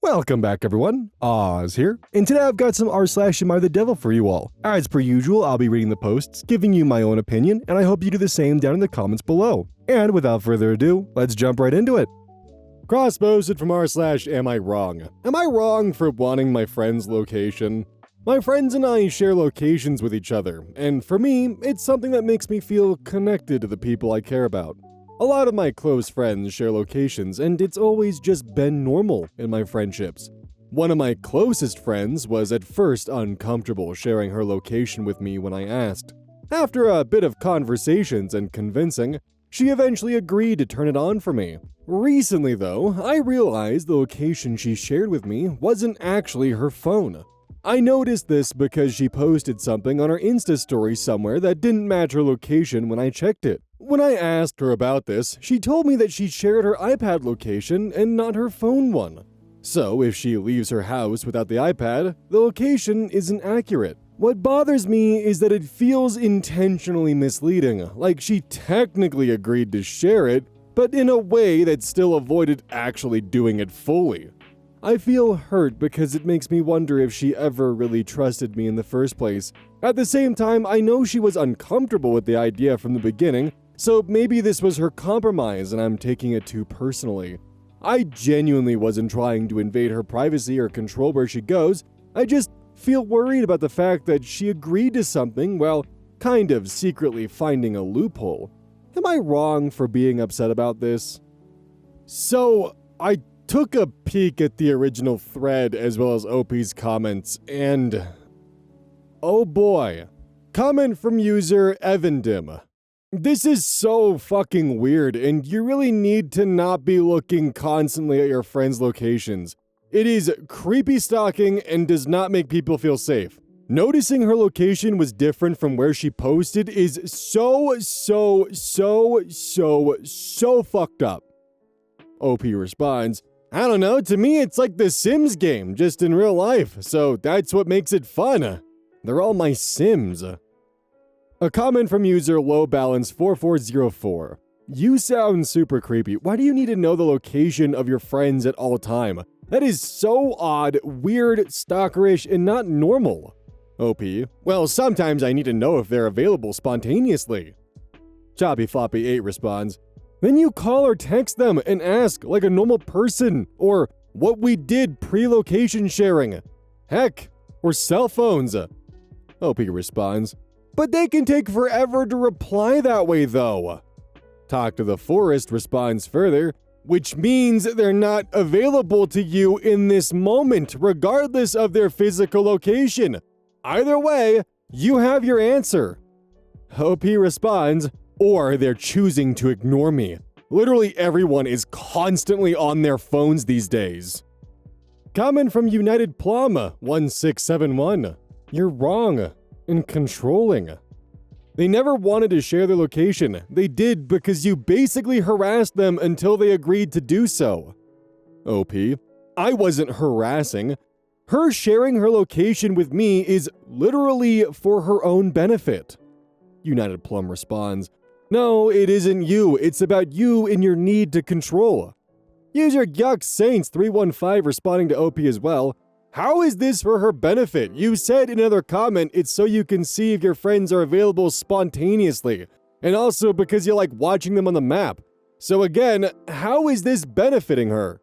Welcome back, everyone. Oz here, and today I've got some r/AmITheDevil for you all. As per usual, I'll be reading the posts, giving you my own opinion, and I hope you do the same down in the comments below. And without further ado, let's jump right into it. Cross-posted from r/AmIWrong. Am I wrong for wanting my friend's location? My friends and I share locations with each other, and for me, it's something that makes me feel connected to the people I care about. A lot of my close friends share locations, and it's always just been normal in my friendships. One of my closest friends was at first uncomfortable sharing her location with me when I asked. After a bit of conversations and convincing, she eventually agreed to turn it on for me. Recently, though, I realized the location she shared with me wasn't actually her phone. I noticed this because she posted something on her Insta story somewhere that didn't match her location when I checked it. When I asked her about this, she told me that she shared her iPad location and not her phone one. So if she leaves her house without the iPad, the location isn't accurate. What bothers me is that it feels intentionally misleading, like she technically agreed to share it, but in a way that still avoided actually doing it fully. I feel hurt because it makes me wonder if she ever really trusted me in the first place. At the same time, I know she was uncomfortable with the idea from the beginning, so maybe this was her compromise and I'm taking it too personally. I genuinely wasn't trying to invade her privacy or control where she goes. I just feel worried about the fact that she agreed to something while kind of secretly finding a loophole. Am I wrong for being upset about this? So, I took a peek at the original thread as well as OP's comments, and oh boy. Comment from user Evandim. This is so fucking weird, and you really need to not be looking constantly at your friends' locations. It is creepy stalking and does not make people feel safe. Noticing her location was different from where she posted is so fucked up. OP responds, I don't know, to me it's like the Sims game, just in real life, so that's what makes it fun. They're all my Sims. A comment from user LowBalance4404. You sound super creepy. Why do you need to know the location of your friends at all time? That is so odd, weird, stalkerish, and not normal. OP. Well, sometimes I need to know if they're available spontaneously. ChoppyFloppy8 responds, then you call or text them and ask like a normal person, or what we did pre-location sharing. Heck, or cell phones. OP responds, but they can take forever to reply that way though. Talk to the Forest responds further, which means they're not available to you in this moment, regardless of their physical location. Either way, you have your answer. OP responds, or they're choosing to ignore me. Literally everyone is constantly on their phones these days. Comment from United Plum 1671. You're wrong and controlling. They never wanted to share their location. They did because you basically harassed them until they agreed to do so. OP. I wasn't harassing. Her sharing her location with me is literally for her own benefit. United Plum responds, no, it isn't you. It's about you and your need to control. User Yuck Saints 315 responding to OP as well. How is this for her benefit? You said in another comment it's so you can see if your friends are available spontaneously, and also because you like watching them on the map. So again, how is this benefiting her?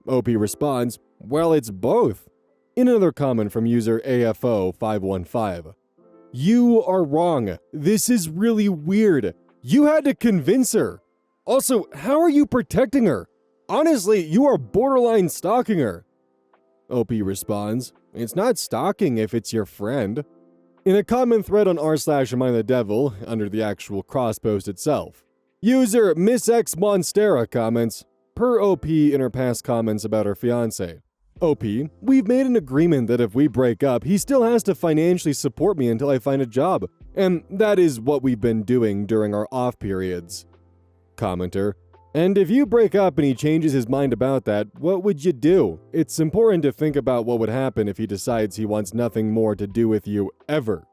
OP responds, well, it's both. In another comment from user AFO515. You are wrong. This is really weird. You had to convince her. Also, how are you protecting her? Honestly, you are borderline stalking her. OP responds, it's not stalking if it's your friend. In a comment thread on r/AmITheDevil, under the actual cross post itself, user Miss X Monstera comments, per OP in her past comments about her fiancé. OP, we've made an agreement that if we break up, he still has to financially support me until I find a job, and that is what we've been doing during our off periods. Commenter, and if you break up and he changes his mind about that, what would you do? It's important to think about what would happen if he decides he wants nothing more to do with you ever.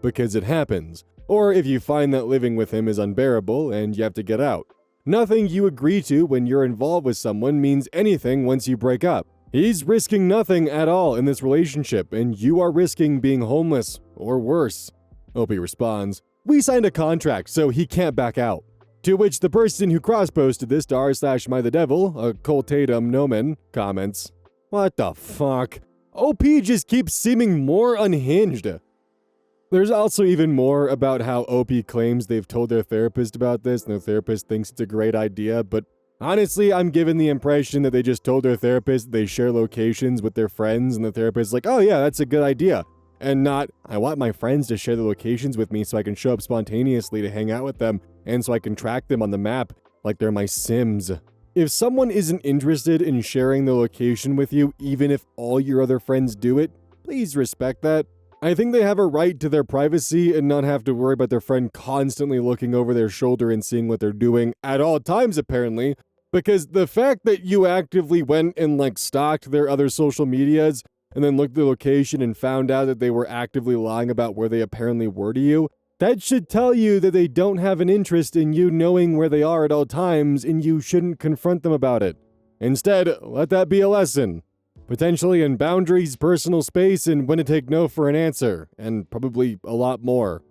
Because it happens. Or if you find that living with him is unbearable and you have to get out. Nothing you agree to when you're involved with someone means anything once you break up. He's risking nothing at all in this relationship, and you are risking being homeless, or worse. OP responds, "We signed a contract, so he can't back out." To which the person who cross-posted this to r/AmITheDevil, a cultatum nomen, comments, "What the fuck? OP just keeps seeming more unhinged." There's also even more about how OP claims they've told their therapist about this, and their therapist thinks it's a great idea, but honestly, I'm given the impression that they just told their therapist they share locations with their friends, and the therapist's like, "Oh yeah, that's a good idea." And not, "I want my friends to share the locations with me so I can show up spontaneously to hang out with them, and so I can track them on the map like they're my Sims." If someone isn't interested in sharing the location with you, even if all your other friends do it, please respect that. I think they have a right to their privacy and not have to worry about their friend constantly looking over their shoulder and seeing what they're doing at all times, apparently. Because the fact that you actively went and stalked their other social medias and then looked at the location and found out that they were actively lying about where they apparently were to you, that should tell you that they don't have an interest in you knowing where they are at all times, and you shouldn't confront them about it. Instead, let that be a lesson. Potentially in boundaries, personal space, and when to take no for an answer, and probably a lot more.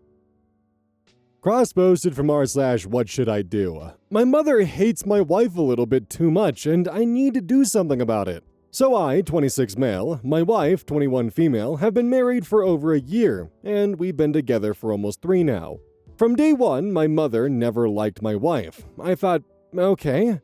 Cross-posted from r/what should I do? My mother hates my wife a little bit too much, and I need to do something about it. So I, 26 male, my wife, 21 female, have been married for over a year, and we've been together for almost 3 now. From day one, my mother never liked my wife. I thought, okay.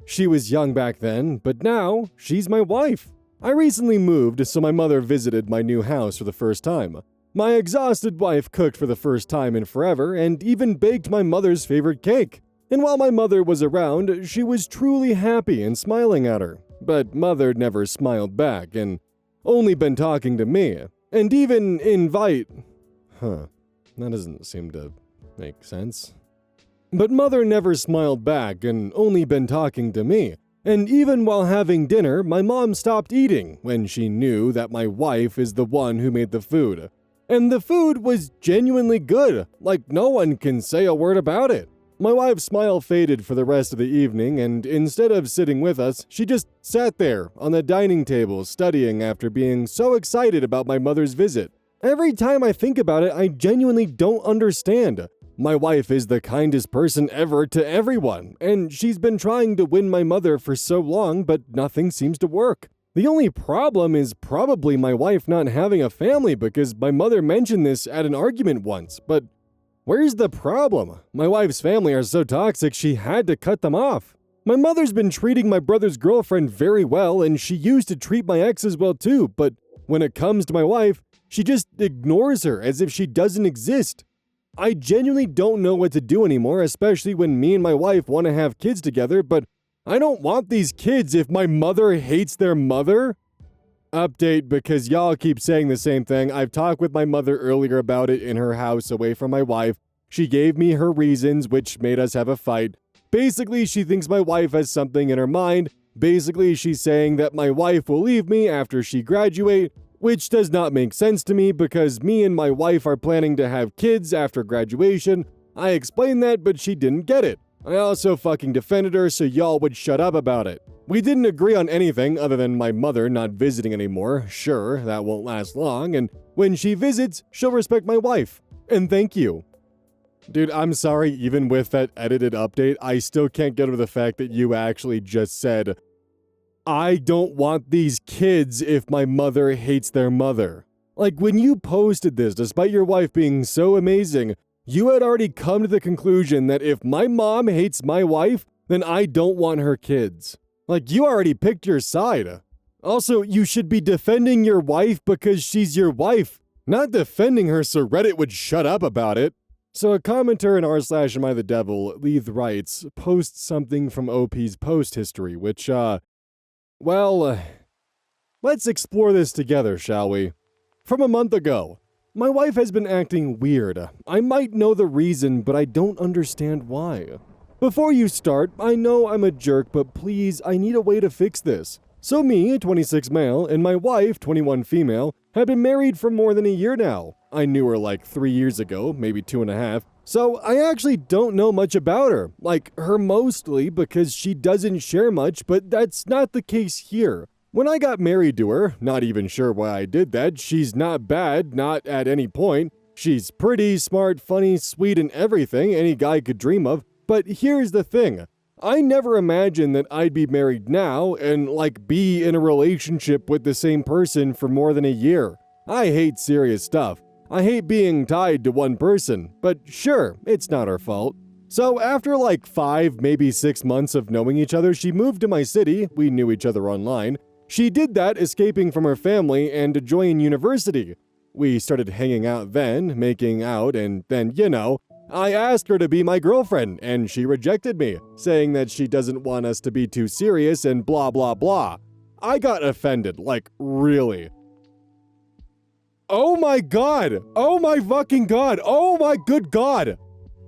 She was young back then, but now she's my wife. I recently moved, so my mother visited my new house for the first time. My exhausted wife cooked for the first time in forever and even baked my mother's favorite cake. And while my mother was around, she was truly happy and smiling at her. But mother never smiled back and only been talking to me. And even that doesn't seem to make sense. But mother never smiled back and only been talking to me. And even while having dinner, my mom stopped eating when she knew that my wife is the one who made the food. And the food was genuinely good, no one can say a word about it. My wife's smile faded for the rest of the evening, and instead of sitting with us, she just sat there on the dining table studying after being so excited about my mother's visit. Every time I think about it, I genuinely don't understand. My wife is the kindest person ever to everyone, and she's been trying to win my mother for so long, but nothing seems to work. The only problem is probably my wife not having a family, because my mother mentioned this at an argument once, but where's the problem? My wife's family are so toxic she had to cut them off. My mother's been treating my brother's girlfriend very well, and she used to treat my ex as well too, but when it comes to my wife, she just ignores her as if she doesn't exist. I genuinely don't know what to do anymore, especially when me and my wife want to have kids together, but I don't want these kids if my mother hates their mother. Update, because y'all keep saying the same thing. I've talked with my mother earlier about it in her house away from my wife. She gave me her reasons, which made us have a fight. Basically, she thinks my wife has something in her mind. Basically, she's saying that my wife will leave me after she graduates, which does not make sense to me because me and my wife are planning to have kids after graduation. I explained that, but she didn't get it. I also fucking defended her so y'all would shut up about it. We didn't agree on anything other than my mother not visiting anymore. Sure, that won't last long, and when she visits, she'll respect my wife. And thank you. Dude, I'm sorry, even with that edited update, I still can't get over the fact that you actually just said, I don't want these kids if my mother hates their mother. When you posted this, despite your wife being so amazing, you had already come to the conclusion that if my mom hates my wife, then I don't want her kids. You already picked your side. Also, you should be defending your wife because she's your wife, not defending her so Reddit would shut up about it. So a commenter in r/AmITheDevil, Leith writes, posts something from OP's post history, which, let's explore this together, shall we? From a month ago. My wife has been acting weird. I might know the reason, but I don't understand why. Before you start, I know I'm a jerk, but please, I need a way to fix this. So me, 26 male, and my wife, 21 female, have been married for more than a year now. I knew her 3 years ago, maybe 2.5, so I actually don't know much about her. Her mostly because she doesn't share much, but that's not the case here. When I got married to her, not even sure why I did that, she's not bad, not at any point. She's pretty, smart, funny, sweet, and everything any guy could dream of. But here's the thing. I never imagined that I'd be married now and, be in a relationship with the same person for more than a year. I hate serious stuff. I hate being tied to one person, but sure, it's not her fault. So after 5, maybe 6 months of knowing each other, she moved to my city. We knew each other online. She did that escaping from her family and to join university. We started hanging out then, making out, and then, I asked her to be my girlfriend, and she rejected me, saying that she doesn't want us to be too serious and blah blah blah. I got offended, really. Oh my god! Oh my fucking god! Oh my good god!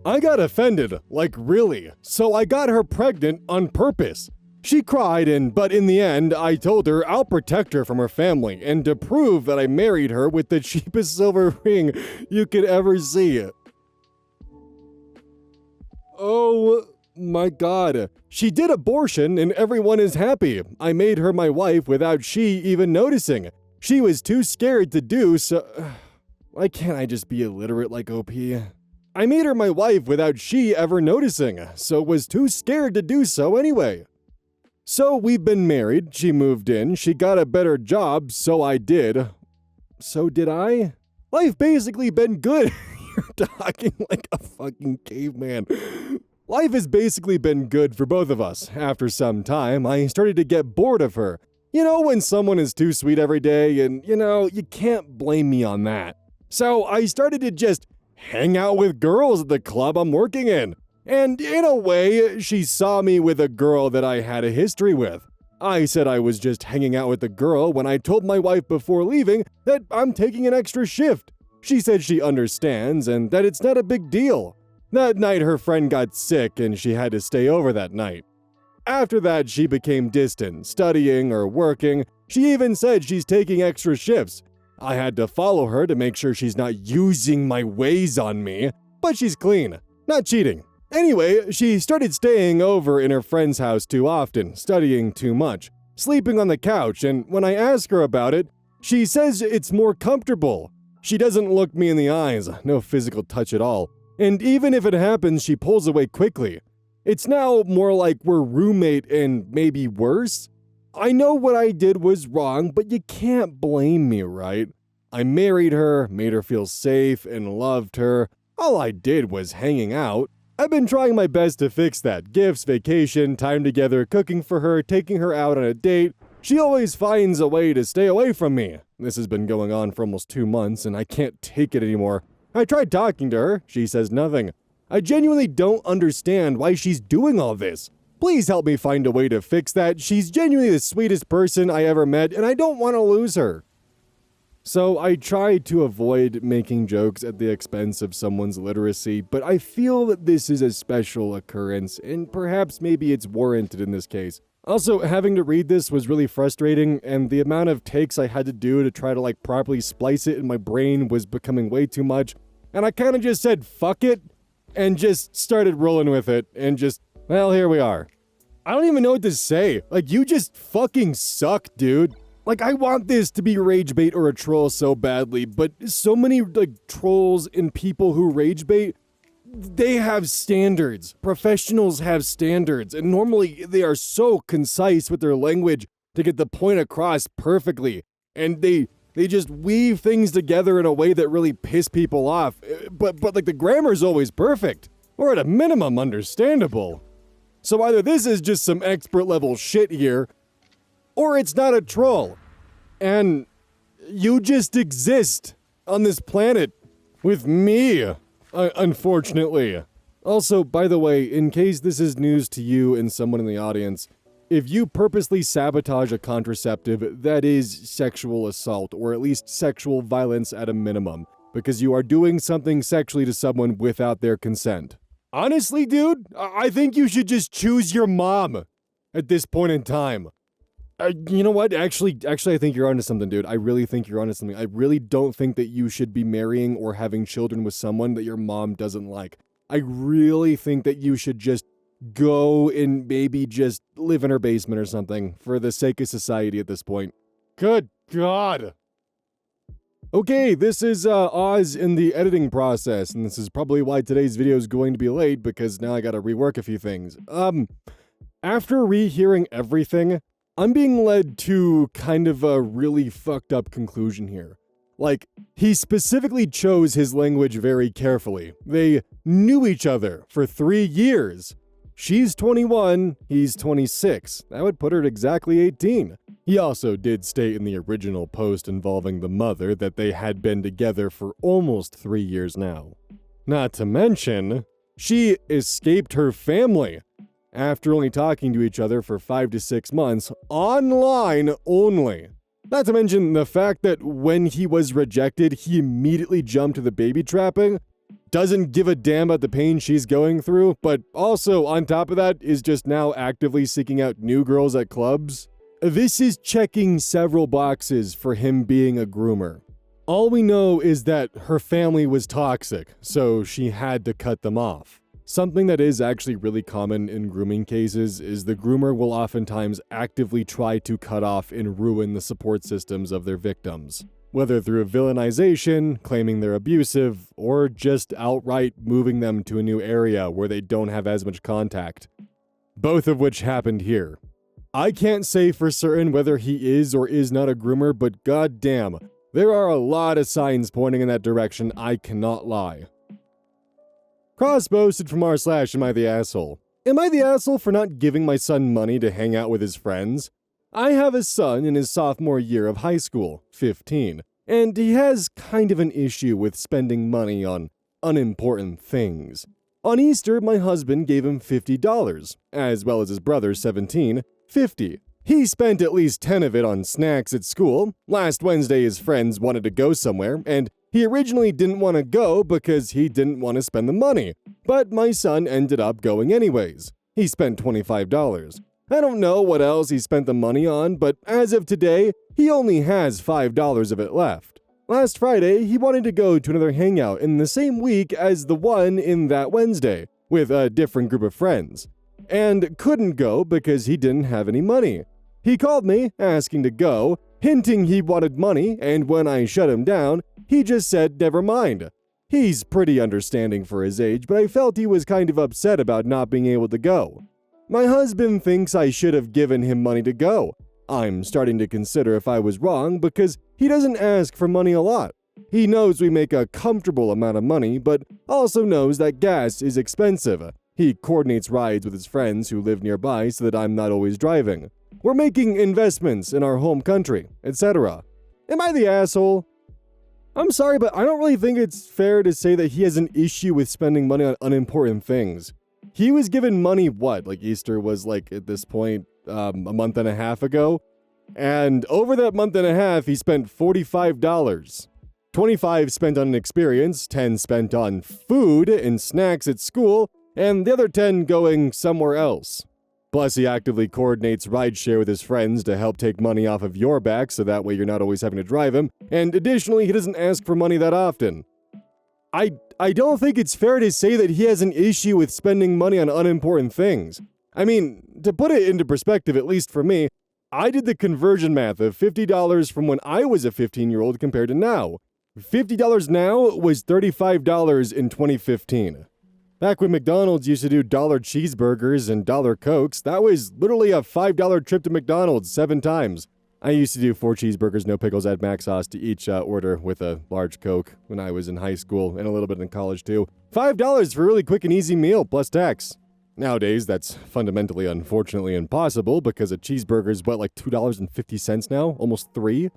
I got offended, really. So I got her pregnant on purpose. She cried, but in the end, I told her I'll protect her from her family, and to prove that I married her with the cheapest silver ring you could ever see. Oh my god. She did abortion and everyone is happy. I made her my wife without she even noticing. She was too scared to do so. Why can't I just be illiterate like OP? I made her my wife without she ever noticing, so was too scared to do so anyway. So we've been married, she moved in, she got a better job, so I did. So did I? Life basically been good. You're talking like a fucking caveman. Life has basically been good for both of us. After some time, I started to get bored of her. When someone is too sweet every day and, you can't blame me on that. So I started to just hang out with girls at the club I'm working in. And in a way, she saw me with a girl that I had a history with. I said I was just hanging out with the girl when I told my wife before leaving that I'm taking an extra shift. She said she understands and that it's not a big deal. That night her friend got sick and she had to stay over that night. After that, she became distant, studying or working. She even said she's taking extra shifts. I had to follow her to make sure she's not using my ways on me. But she's clean, not cheating. Anyway, she started staying over in her friend's house too often, studying too much, sleeping on the couch, and when I ask her about it, she says it's more comfortable. She doesn't look me in the eyes, no physical touch at all, and even if it happens, she pulls away quickly. It's now more like we're roommate and maybe worse. I know what I did was wrong, but you can't blame me, right? I married her, made her feel safe, and loved her. All I did was hanging out. I've been trying my best to fix that. Gifts, vacation, time together, cooking for her, taking her out on a date. She always finds a way to stay away from me. This has been going on for almost 2 months, and I can't take it anymore. I tried talking to her. She says nothing. I genuinely don't understand why she's doing all this. Please help me find a way to fix that. She's genuinely the sweetest person I ever met, and I don't want to lose her. So I try to avoid making jokes at the expense of someone's literacy, but I feel that this is a special occurrence, and perhaps maybe it's warranted in this case. Also, having to read this was really frustrating, and the amount of takes I had to do to try to properly splice it in my brain was becoming way too much, and I kind of just said fuck it, and just started rolling with it, and well, here we are. I don't even know what to say. You just fucking suck, dude. I want this to be rage bait or a troll so badly, but so many, trolls and people who rage bait, they have standards. Professionals have standards, and normally they are so concise with their language to get the point across perfectly, and they just weave things together in a way that really piss people off, but the grammar's always perfect, or at a minimum understandable. So either this is just some expert level shit here, or it's not a troll, and you just exist on this planet with me, unfortunately. Also, by the way, in case this is news to you and someone in the audience, if you purposely sabotage a contraceptive, that is sexual assault, or at least sexual violence at a minimum, because you are doing something sexually to someone without their consent. Honestly, dude, I think you should just choose your mom at this point in time. You know what? Actually, I think you're onto something, dude. I really think you're onto something. I really don't think that you should be marrying or having children with someone that your mom doesn't like. I really think that you should just go and maybe just live in her basement or something for the sake of society at this point. Good God. Okay, this is Oz in the editing process, and this is probably why today's video is going to be late, because now I gotta rework a few things. After rehearing everything, I'm being led to kind of a really fucked up conclusion here. Like, he specifically chose his language very carefully. They knew each other for 3 years. She's 21, he's 26. That would put her at exactly 18. He also did state in the original post involving the mother that they had been together for almost 3 years now. Not to mention, she escaped her family after only talking to each other for 5 to 6 months, online only. Not to mention the fact that when he was rejected, he immediately jumped to the baby trapping, doesn't give a damn about the pain she's going through, but also, on top of that, is just now actively seeking out new girls at clubs. This is checking several boxes for him being a groomer. All we know is that her family was toxic, so she had to cut them off. Something that is actually really common in grooming cases is the groomer will oftentimes actively try to cut off and ruin the support systems of their victims, whether through villainization, claiming they're abusive, or just outright moving them to a new area where they don't have as much contact. Both of which happened here. I can't say for certain whether he is or is not a groomer, but goddamn, there are a lot of signs pointing in that direction, I cannot lie. Cross posted from r/AmITheAsshole. Am I the asshole for not giving my son money to hang out with his friends? I have a son in his sophomore year of high school, 15, and he has kind of an issue with spending money on unimportant things. On Easter, my husband gave him $50, as well as his brother, 17, $50. He spent at least 10 of it on snacks at school. Last Wednesday, his friends wanted to go somewhere, and he originally didn't want to go because he didn't want to spend the money. But my son ended up going anyways. He spent $25. I don't know what else he spent the money on, but as of today, he only has $5 of it left. Last Friday, he wanted to go to another hangout in the same week as the one in that Wednesday, with a different group of friends, and couldn't go because he didn't have any money. He called me, asking to go, hinting he wanted money, and when I shut him down, he just said never mind. He's pretty understanding for his age, but I felt he was kind of upset about not being able to go. My husband thinks I should have given him money to go. I'm starting to consider if I was wrong because he doesn't ask for money a lot. He knows we make a comfortable amount of money, but also knows that gas is expensive. He coordinates rides with his friends who live nearby so that I'm not always driving. We're making investments in our home country, etc. Am I the asshole? I'm sorry, but I don't really think it's fair to say that he has an issue with spending money on unimportant things. He was given money, like Easter was at this point, a month and a half ago. And over that month and a half, he spent $45. 25 spent on an experience, 10 spent on food and snacks at school, and the other 10 going somewhere else. Plus, he actively coordinates rideshare with his friends to help take money off of your back so that way you're not always having to drive him, and additionally, he doesn't ask for money that often. I don't think it's fair to say that he has an issue with spending money on unimportant things. I mean, to put it into perspective, at least for me, I did the conversion math of $50 from when I was a 15-year-old compared to now. $50 now was $35 in 2015. Back when McDonald's used to do $1 cheeseburgers and $1 Cokes, that was literally a $5 trip to McDonald's 7 times. I used to do 4 cheeseburgers, no pickles, add mac sauce to each order with a large Coke when I was in high school and a little bit in college too. $5 for a really quick and easy meal plus tax. Nowadays, that's fundamentally unfortunately impossible because a cheeseburger is $2.50 now? Almost $3?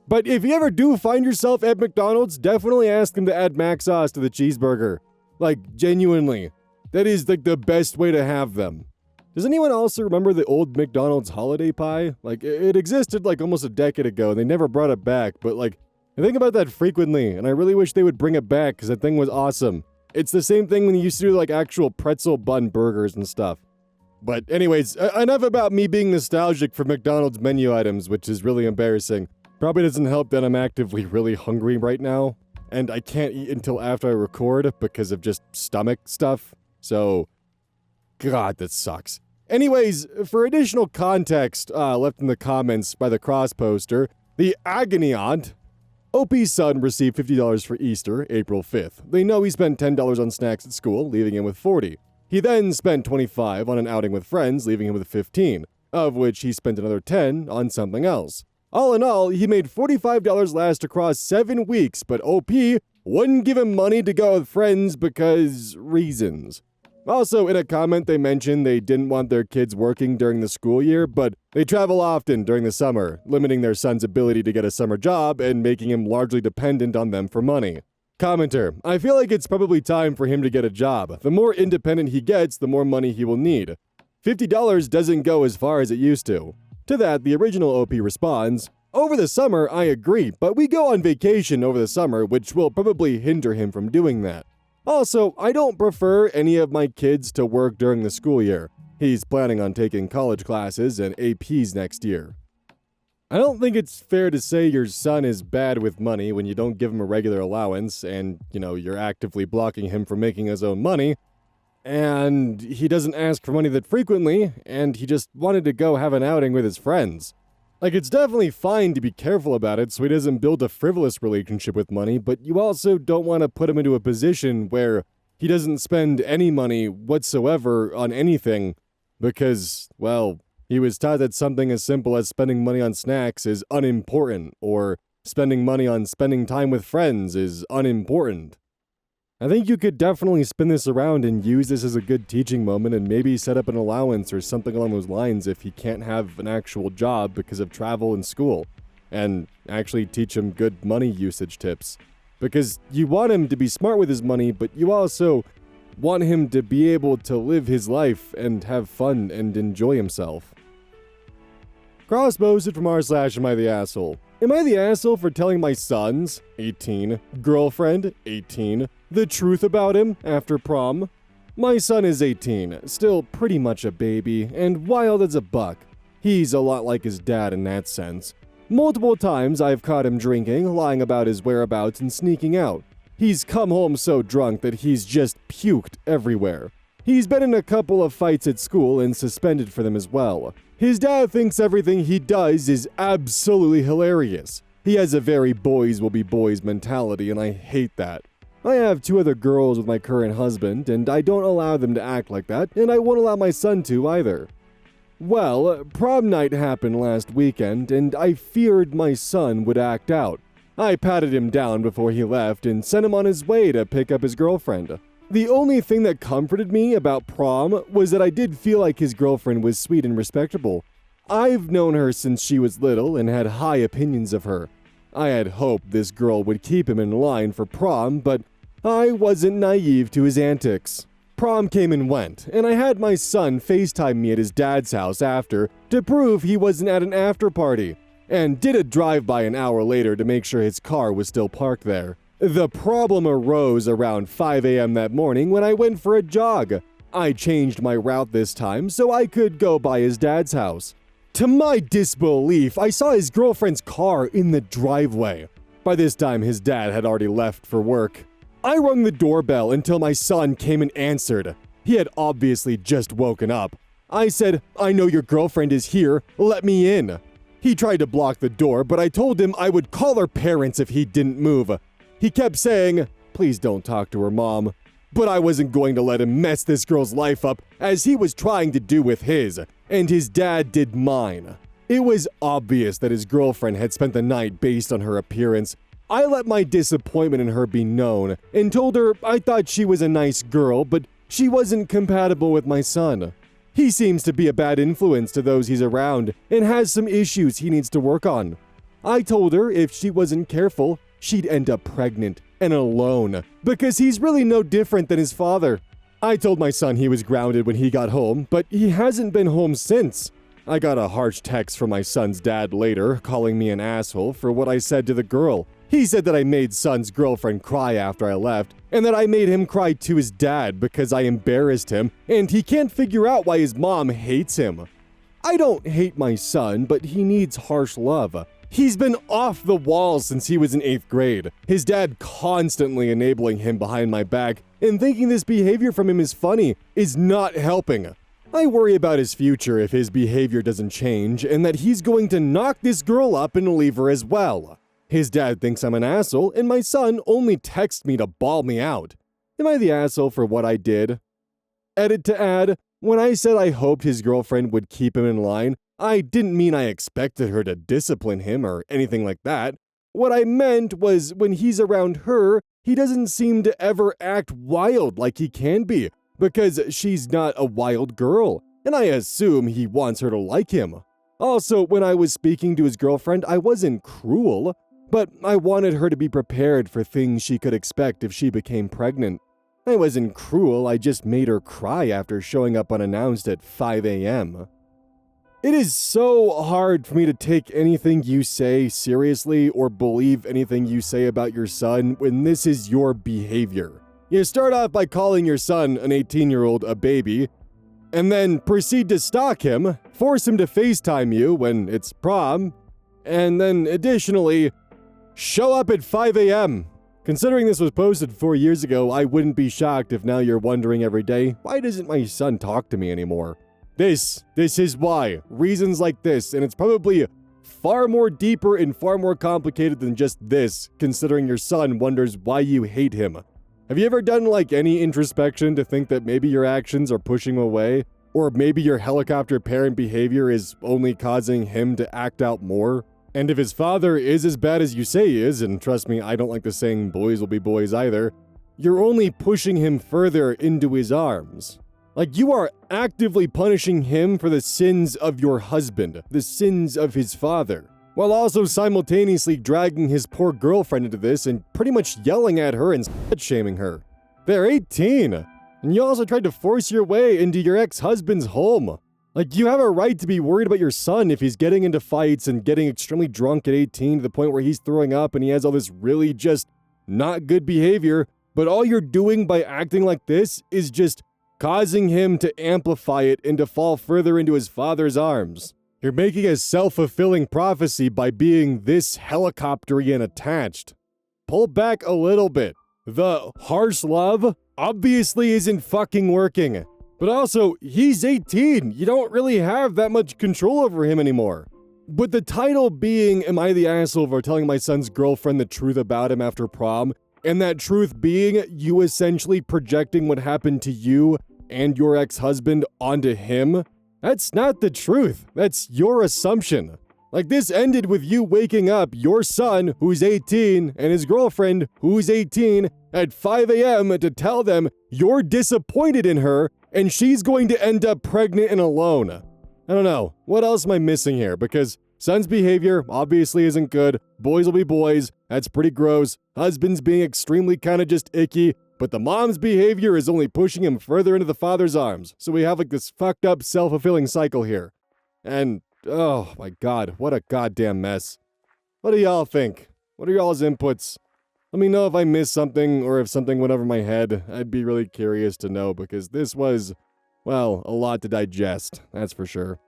But if you ever do find yourself at McDonald's, definitely ask them to add mac sauce to the cheeseburger. Genuinely. That is, the best way to have them. Does anyone also remember the old McDonald's holiday pie? It existed, almost a decade ago, and they never brought it back, but, I think about that frequently, and I really wish they would bring it back, because that thing was awesome. It's the same thing when you used to do, actual pretzel bun burgers and stuff. But anyways, enough about me being nostalgic for McDonald's menu items, which is really embarrassing. Probably doesn't help that I'm actively really hungry right now, and I can't eat until after I record because of just stomach stuff, so God, that sucks. Anyways, for additional context left in the comments by the cross poster, the agony aunt, OP's son received $50 for Easter, April 5th. They know he spent $10 on snacks at school, leaving him with $40. He then spent $25 on an outing with friends, leaving him with $15, of which he spent another $10 on something else. All in all, he made $45 last across 7 weeks, but OP wouldn't give him money to go with friends because reasons. Also, in a comment, they mentioned they didn't want their kids working during the school year, but they travel often during the summer, limiting their son's ability to get a summer job and making him largely dependent on them for money. Commenter, I feel like it's probably time for him to get a job. The more independent he gets, the more money he will need. $50 doesn't go as far as it used to. To that, the original OP responds, over the summer, I agree, but we go on vacation over the summer, which will probably hinder him from doing that. Also, I don't prefer any of my kids to work during the school year. He's planning on taking college classes and APs next year. I don't think it's fair to say your son is bad with money when you don't give him a regular allowance and, you're actively blocking him from making his own money, and he doesn't ask for money that frequently, and he just wanted to go have an outing with his friends. Like, it's definitely fine to be careful about it so he doesn't build a frivolous relationship with money, but you also don't want to put him into a position where he doesn't spend any money whatsoever on anything because, well, he was taught that something as simple as spending money on snacks is unimportant, or spending money on spending time with friends is unimportant. I think you could definitely spin this around and use this as a good teaching moment and maybe set up an allowance or something along those lines if he can't have an actual job because of travel and school, and actually teach him good money usage tips. Because you want him to be smart with his money, but you also want him to be able to live his life and have fun and enjoy himself. Cross-posted from r/AmITheAsshole. Am I the asshole for telling my son's 18, girlfriend 18, the truth about him after prom? My son is 18, still pretty much a baby, and wild as a buck. He's a lot like his dad in that sense. Multiple times I've caught him drinking, lying about his whereabouts, and sneaking out. He's come home so drunk that he's just puked everywhere. He's been in a couple of fights at school and suspended for them as well. His dad thinks everything he does is absolutely hilarious. He has a very boys will be boys mentality, and I hate that. I have 2 other girls with my current husband, and I don't allow them to act like that, and I won't allow my son to either. Well, prom night happened last weekend, and I feared my son would act out. I patted him down before he left and sent him on his way to pick up his girlfriend. The only thing that comforted me about prom was that I did feel like his girlfriend was sweet and respectable. I've known her since she was little and had high opinions of her. I had hoped this girl would keep him in line for prom, but I wasn't naive to his antics. Prom came and went, and I had my son FaceTime me at his dad's house after to prove he wasn't at an after party, and did a drive-by an hour later to make sure his car was still parked there. The problem arose around 5 a.m. that morning when I went for a jog. I changed my route this time so I could go by his dad's house. To my disbelief, I saw his girlfriend's car in the driveway. By this time, his dad had already left for work. I rung the doorbell until my son came and answered. He had obviously just woken up. I said, I know your girlfriend is here, let me in. He tried to block the door, but I told him I would call her parents if he didn't move. He kept saying, please don't talk to her mom. But I wasn't going to let him mess this girl's life up as he was trying to do with his, and his dad did mine. It was obvious that his girlfriend had spent the night based on her appearance. I let my disappointment in her be known and told her I thought she was a nice girl, but she wasn't compatible with my son. He seems to be a bad influence to those he's around and has some issues he needs to work on. I told her if she wasn't careful, she'd end up pregnant and alone, because he's really no different than his father. I told my son he was grounded when he got home, but he hasn't been home since. I got a harsh text from my son's dad later, calling me an asshole for what I said to the girl. He said that I made son's girlfriend cry after I left, and that I made him cry to his dad because I embarrassed him, and he can't figure out why his mom hates him. I don't hate my son, but he needs harsh love. He's been off the wall since he was in 8th grade, his dad constantly enabling him behind my back and thinking this behavior from him is funny is not helping. I worry about his future if his behavior doesn't change and that he's going to knock this girl up and leave her as well. His dad thinks I'm an asshole and my son only texts me to bawl me out. Am I the asshole for what I did? Edit to add, when I said I hoped his girlfriend would keep him in line, I didn't mean I expected her to discipline him or anything like that. What I meant was when he's around her, he doesn't seem to ever act wild like he can be, because she's not a wild girl, and I assume he wants her to like him. Also, when I was speaking to his girlfriend, I wasn't cruel, but I wanted her to be prepared for things she could expect if she became pregnant. I wasn't cruel, I just made her cry after showing up unannounced at 5 a.m. It is so hard for me to take anything you say seriously or believe anything you say about your son when this is your behavior. You start off by calling your son, an 18-year-old, a baby, and then proceed to stalk him, force him to FaceTime you when it's prom, and then additionally, show up at 5 a.m. Considering this was posted 4 years ago, I wouldn't be shocked if now you're wondering every day, why doesn't my son talk to me anymore? This is why. Reasons like this, and it's probably far more deeper and far more complicated than just this, considering your son wonders why you hate him. Have you ever done any introspection to think that maybe your actions are pushing him away? Or maybe your helicopter parent behavior is only causing him to act out more? And if his father is as bad as you say he is, and trust me, I don't like the saying boys will be boys either, you're only pushing him further into his arms. You are actively punishing him for the sins of your husband, the sins of his father, while also simultaneously dragging his poor girlfriend into this and pretty much yelling at her and shaming her. They're 18, and you also tried to force your way into your ex-husband's home. You have a right to be worried about your son if he's getting into fights and getting extremely drunk at 18 to the point where he's throwing up and he has all this really just not good behavior, but all you're doing by acting like this is just causing him to amplify it and to fall further into his father's arms. You're making a self-fulfilling prophecy by being this helicoptery and attached. Pull back a little bit. The harsh love obviously isn't fucking working. But also, he's 18. You don't really have that much control over him anymore. With the title being, Am I the Asshole for telling my son's girlfriend the truth about him after prom? And that truth being you essentially projecting what happened to you and your ex-husband onto him? That's not the truth. That's your assumption. This ended with you waking up your son, who's 18, and his girlfriend, who's 18, at 5 a.m. to tell them you're disappointed in her and she's going to end up pregnant and alone. I don't know. What else am I missing here? Because son's behavior obviously isn't good. Boys will be boys. That's pretty gross. Husband's being extremely kind of just icky. But the mom's behavior is only pushing him further into the father's arms. So we have this fucked up self-fulfilling cycle here. And, oh my god, what a goddamn mess. What do y'all think? What are y'all's inputs? Let me know if I missed something or if something went over my head. I'd be really curious to know because this was, well, a lot to digest, that's for sure.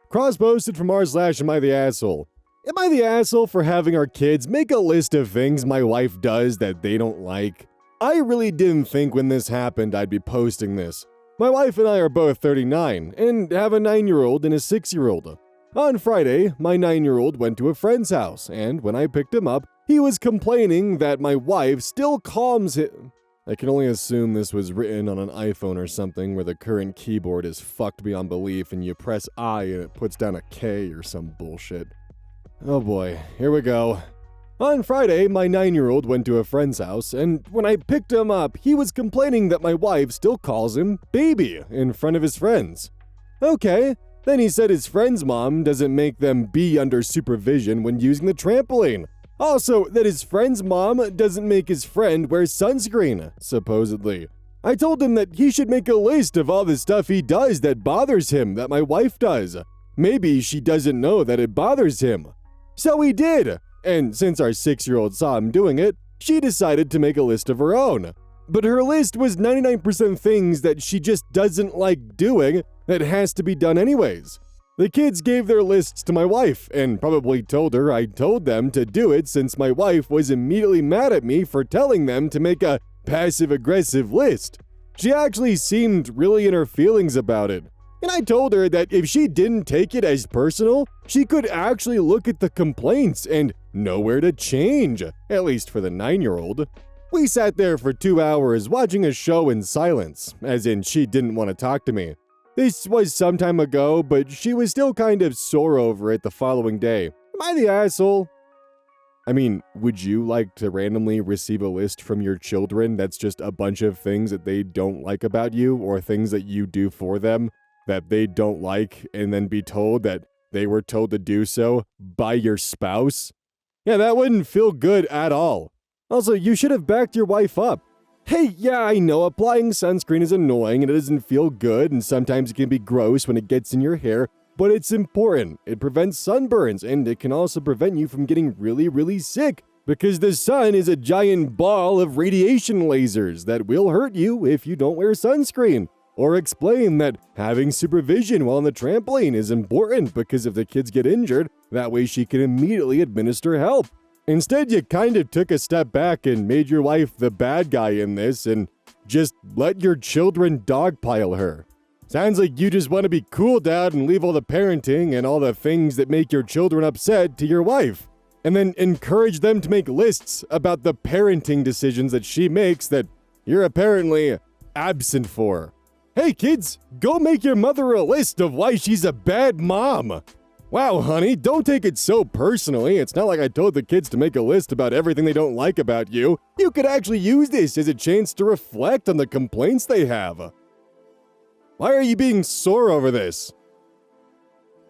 Cross-posted from r/AmITheAsshole. Am I the asshole for having our kids make a list of things my wife does that they don't like? I really didn't think when this happened I'd be posting this. My wife and I are both 39 and have a 9-year-old and a 6-year-old. On Friday, my 9-year-old went to a friend's house, and when I picked him up, he was complaining that my wife still calms him. I can only assume this was written on an iPhone or something where the current keyboard is fucked beyond belief and you press I and it puts down a K or some bullshit. Oh boy, here we go. On Friday, my 9-year-old went to a friend's house, and when I picked him up, he was complaining that my wife still calls him baby in front of his friends. Okay, then he said his friend's mom doesn't make them be under supervision when using the trampoline. Also, that his friend's mom doesn't make his friend wear sunscreen, supposedly. I told him that he should make a list of all the stuff he does that bothers him that my wife does. Maybe she doesn't know that it bothers him. So he did. And since our 6-year-old saw him doing it, she decided to make a list of her own. But her list was 99% things that she just doesn't like doing that has to be done anyways. The kids gave their lists to my wife and probably told her I told them to do it since my wife was immediately mad at me for telling them to make a passive-aggressive list. She actually seemed really in her feelings about it. And I told her that if she didn't take it as personal, she could actually look at the complaints and know where to change, at least for the 9-year-old. We sat there for 2 hours watching a show in silence, as in she didn't want to talk to me. This was some time ago, but she was still kind of sore over it the following day. Am I the asshole? I mean, would you like to randomly receive a list from your children that's just a bunch of things that they don't like about you or things that you do for them that they don't like and then be told that they were told to do so by your spouse? Yeah, that wouldn't feel good at all. Also, you should have backed your wife up. Hey, yeah, I know applying sunscreen is annoying and it doesn't feel good and sometimes it can be gross when it gets in your hair, but it's important. It prevents sunburns and it can also prevent you from getting really, really sick because the sun is a giant ball of radiation lasers that will hurt you if you don't wear sunscreen. Or explain that having supervision while on the trampoline is important because if the kids get injured, that way she can immediately administer help. Instead, you kind of took a step back and made your wife the bad guy in this and just let your children dogpile her. Sounds like you just want to be cool, Dad, and leave all the parenting and all the things that make your children upset to your wife. And then encourage them to make lists about the parenting decisions that she makes that you're apparently absent for. Hey kids, go make your mother a list of why she's a bad mom. Wow, honey, don't take it so personally. It's not like I told the kids to make a list about everything they don't like about you. You could actually use this as a chance to reflect on the complaints they have. Why are you being sore over this?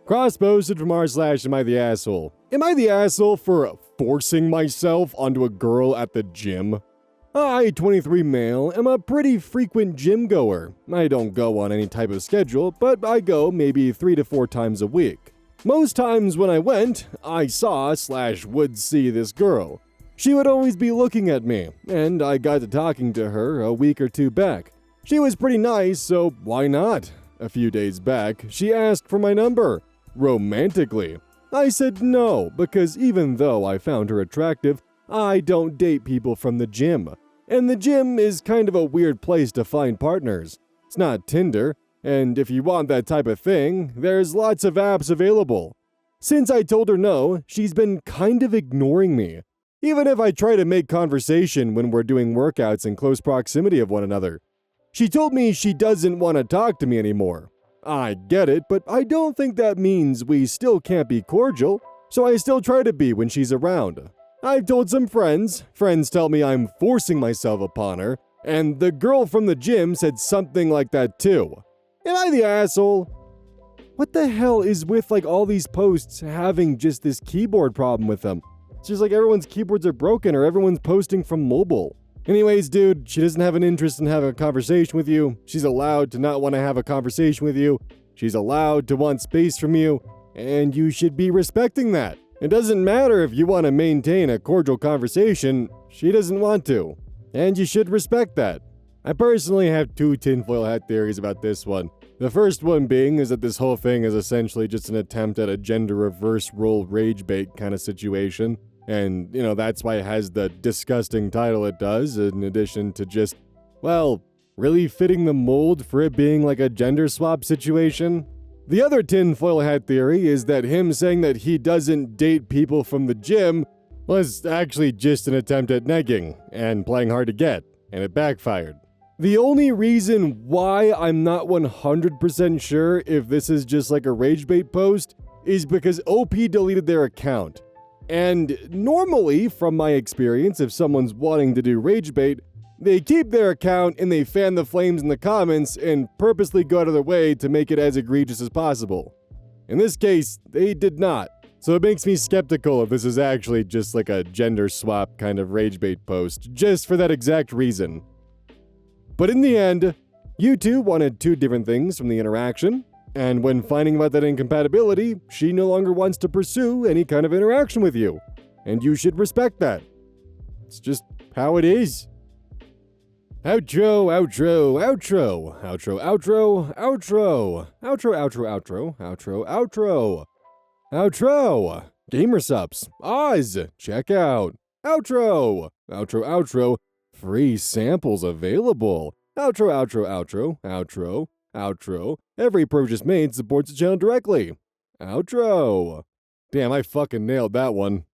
Cross-posted from r/AmITheAsshole. Am I the asshole for forcing myself onto a girl at the gym? I, 23 male, am a pretty frequent gym goer. I don't go on any type of schedule, but I go maybe 3 to 4 times a week. Most times when I went, I saw/would see this girl. She would always be looking at me, and I got to talking to her a week or 2 back. She was pretty nice, so why not? A few days back, she asked for my number, romantically. I said no, because even though I found her attractive, I don't date people from the gym. And the gym is kind of a weird place to find partners. It's not Tinder, and if you want that type of thing, there's lots of apps available. Since I told her no, she's been kind of ignoring me. Even if I try to make conversation when we're doing workouts in close proximity of one another. She told me she doesn't want to talk to me anymore. I get it, but I don't think that means we still can't be cordial, so I still try to be when she's around. I've told some friends tell me I'm forcing myself upon her, and the girl from the gym said something like that too. Am I the asshole? What the hell is with all these posts having just this keyboard problem with them? It's just like everyone's keyboards are broken or everyone's posting from mobile. Anyways, dude, she doesn't have an interest in having a conversation with you. She's allowed to not want to have a conversation with you. She's allowed to want space from you, and you should be respecting that. It doesn't matter if you want to maintain a cordial conversation, she doesn't want to. And you should respect that. I personally have 2 tinfoil hat theories about this one. The first one being is that this whole thing is essentially just an attempt at a gender reverse role rage bait kind of situation. And, that's why it has the disgusting title it does, in addition to just, really fitting the mold for it being like a gender swap situation. The other tinfoil hat theory is that him saying that he doesn't date people from the gym was actually just an attempt at negging and playing hard to get, and it backfired. The only reason why I'm not 100% sure if this is just like a rage bait post is because OP deleted their account. And normally, from my experience, if someone's wanting to do rage bait, they keep their account and they fan the flames in the comments and purposely go out of their way to make it as egregious as possible. In this case, they did not. So it makes me skeptical if this is actually just like a gender swap kind of rage bait post, just for that exact reason. But in the end, you two wanted 2 different things from the interaction, and when finding about that incompatibility, she no longer wants to pursue any kind of interaction with you. And you should respect that. It's just how it is. Outro, outro, outro, outro, outro, outro, outro, outro, outro, outro, outro, outro, gamer subs, Oz, check out, outro, outro, outro, free samples available, outro, outro, outro, outro, outro, every purchase made supports the channel directly, outro. Damn, I fucking nailed that one.